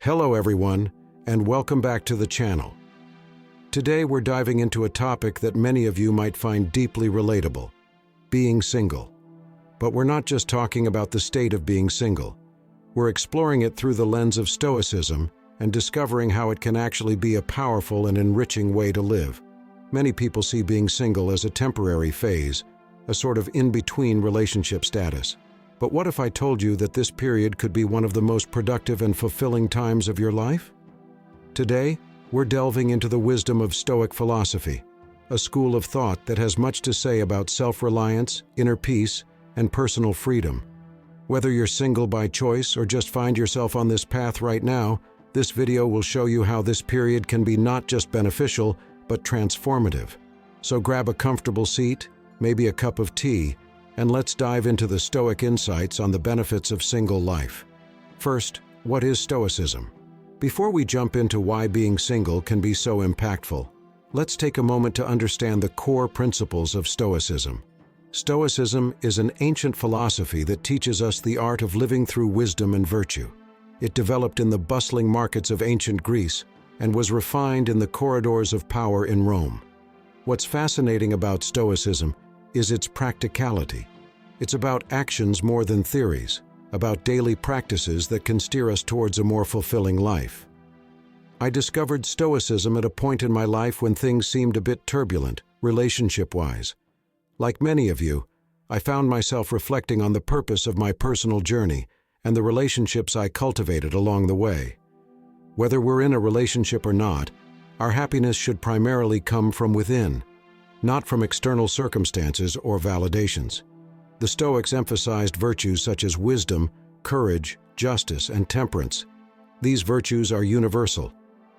Hello everyone, and welcome back to the channel. Today we're diving into a topic that many of you might find deeply relatable: being single. But we're not just talking about the state of being single. We're exploring it through the lens of Stoicism and discovering how it can actually be a powerful and enriching way to live. Many people see being single as a temporary phase, a sort of in-between relationship status. But what if I told you that this period could be one of the most productive and fulfilling times of your life? Today, we're delving into the wisdom of Stoic philosophy, a school of thought that has much to say about self-reliance, inner peace, and personal freedom. Whether you're single by choice or just find yourself on this path right now, this video will show you how this period can be not just beneficial, but transformative. So grab a comfortable seat, maybe a cup of tea, and let's dive into the Stoic insights on the benefits of single life. First, what is Stoicism? Before we jump into why being single can be so impactful, let's take a moment to understand the core principles of Stoicism. Stoicism is an ancient philosophy that teaches us the art of living through wisdom and virtue. It developed in the bustling markets of ancient Greece and was refined in the corridors of power in Rome. What's fascinating about Stoicism is its practicality. It's about actions more than theories, about daily practices that can steer us towards a more fulfilling life. I discovered Stoicism at a point in my life when things seemed a bit turbulent, relationship-wise. Like many of you, I found myself reflecting on the purpose of my personal journey and the relationships I cultivated along the way. Whether we're in a relationship or not, our happiness should primarily come from within, not from external circumstances or validations. The Stoics emphasized virtues such as wisdom, courage, justice, and temperance. These virtues are universal.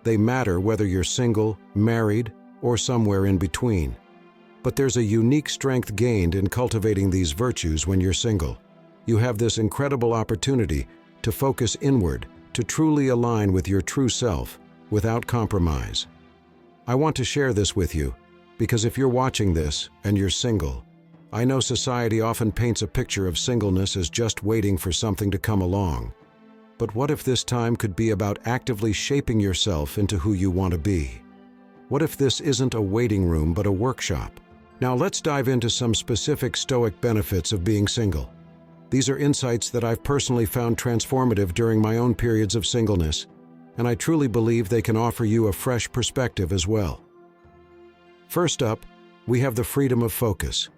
They matter whether you're single, married, or somewhere in between. But there's a unique strength gained in cultivating these virtues when you're single. You have this incredible opportunity to focus inward, to truly align with your true self, without compromise. I want to share this with you, because if you're watching this and you're single, I know society often paints a picture of singleness as just waiting for something to come along. But what if this time could be about actively shaping yourself into who you want to be? What if this isn't a waiting room but a workshop? Now let's dive into some specific Stoic benefits of being single. These are insights that I've personally found transformative during my own periods of singleness, and I truly believe they can offer you a fresh perspective as well. First up, we have the freedom of focus.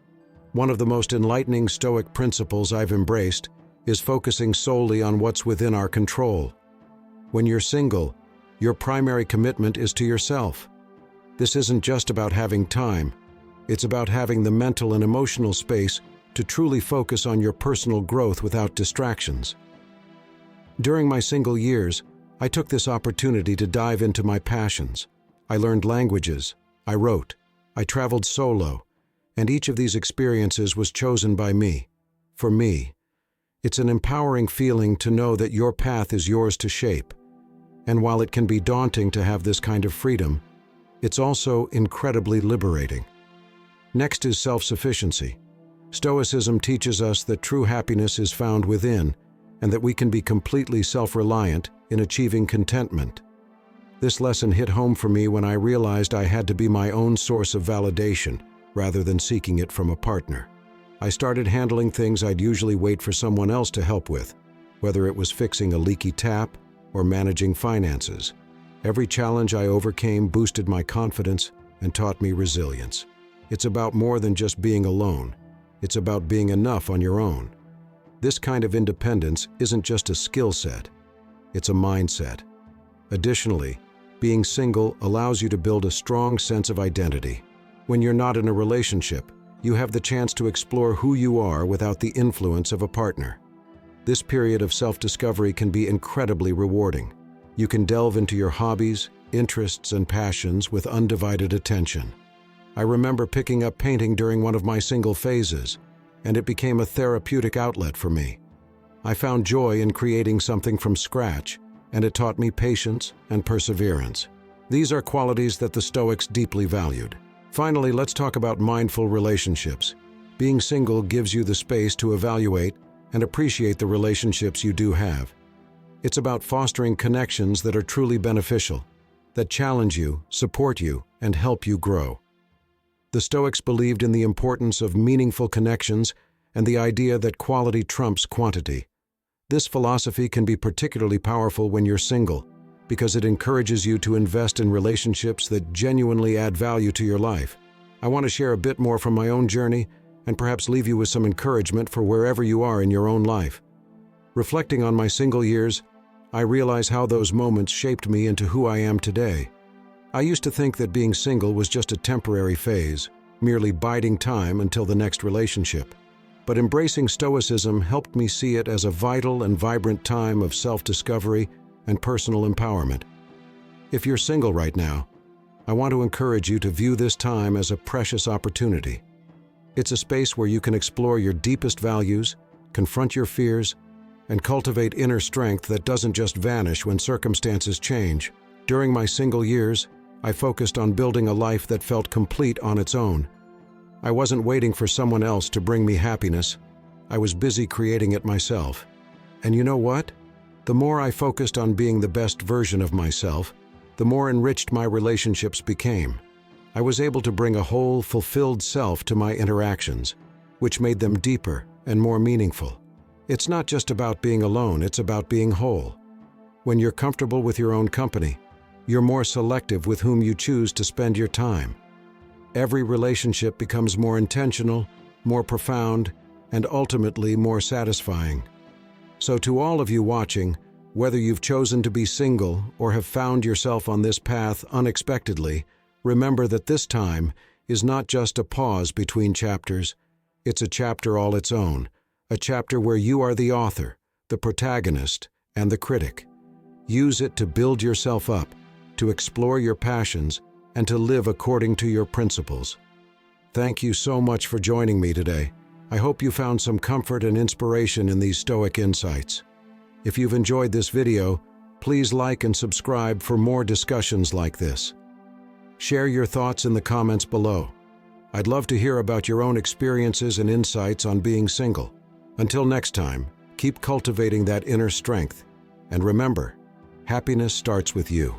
One of the most enlightening Stoic principles I've embraced is focusing solely on what's within our control. When you're single, your primary commitment is to yourself. This isn't just about having time, it's about having the mental and emotional space to truly focus on your personal growth without distractions. During my single years, I took this opportunity to dive into my passions. I learned languages, I wrote, I traveled solo, and each of these experiences was chosen by me. For me, it's an empowering feeling to know that your path is yours to shape. And while it can be daunting to have this kind of freedom, it's also incredibly liberating. Next is self-sufficiency. Stoicism teaches us that true happiness is found within, and that we can be completely self-reliant in achieving contentment. This lesson hit home for me when I realized I had to be my own source of validation, rather than seeking it from a partner. I started handling things I'd usually wait for someone else to help with, whether it was fixing a leaky tap or managing finances. Every challenge I overcame boosted my confidence and taught me resilience. It's about more than just being alone. It's about being enough on your own. This kind of independence isn't just a skill set, it's a mindset. Additionally, being single allows you to build a strong sense of identity. When you're not in a relationship, you have the chance to explore who you are without the influence of a partner. This period of self-discovery can be incredibly rewarding. You can delve into your hobbies, interests, and passions with undivided attention. I remember picking up painting during one of my single phases, and it became a therapeutic outlet for me. I found joy in creating something from scratch, and it taught me patience and perseverance. These are qualities that the Stoics deeply valued. Finally, let's talk about mindful relationships. Being single gives you the space to evaluate and appreciate the relationships you do have. It's about fostering connections that are truly beneficial, that challenge you, support you, and help you grow. The Stoics believed in the importance of meaningful connections and the idea that quality trumps quantity. This philosophy can be particularly powerful when you're single, because it encourages you to invest in relationships that genuinely add value to your life. I want to share a bit more from my own journey and perhaps leave you with some encouragement for wherever you are in your own life. Reflecting on my single years, I realize how those moments shaped me into who I am today. I used to think that being single was just a temporary phase, merely biding time until the next relationship. But embracing Stoicism helped me see it as a vital and vibrant time of self-discovery and personal empowerment. If you're single right now, I want to encourage you to view this time as a precious opportunity. It's a space where you can explore your deepest values, confront your fears, and cultivate inner strength that doesn't just vanish when circumstances change. During my single years, I focused on building a life that felt complete on its own. I wasn't waiting for someone else to bring me happiness. I was busy creating it myself. And you know what? The more I focused on being the best version of myself, the more enriched my relationships became. I was able to bring a whole, fulfilled self to my interactions, which made them deeper and more meaningful. It's not just about being alone, it's about being whole. When you're comfortable with your own company, you're more selective with whom you choose to spend your time. Every relationship becomes more intentional, more profound, and ultimately more satisfying. So to all of you watching, whether you've chosen to be single or have found yourself on this path unexpectedly, remember that this time is not just a pause between chapters, it's a chapter all its own. A chapter where you are the author, the protagonist, and the critic. Use it to build yourself up, to explore your passions, and to live according to your principles. Thank you so much for joining me today. I hope you found some comfort and inspiration in these Stoic insights. If you've enjoyed this video, please like and subscribe for more discussions like this. Share your thoughts in the comments below. I'd love to hear about your own experiences and insights on being single. Until next time, keep cultivating that inner strength. And remember, happiness starts with you.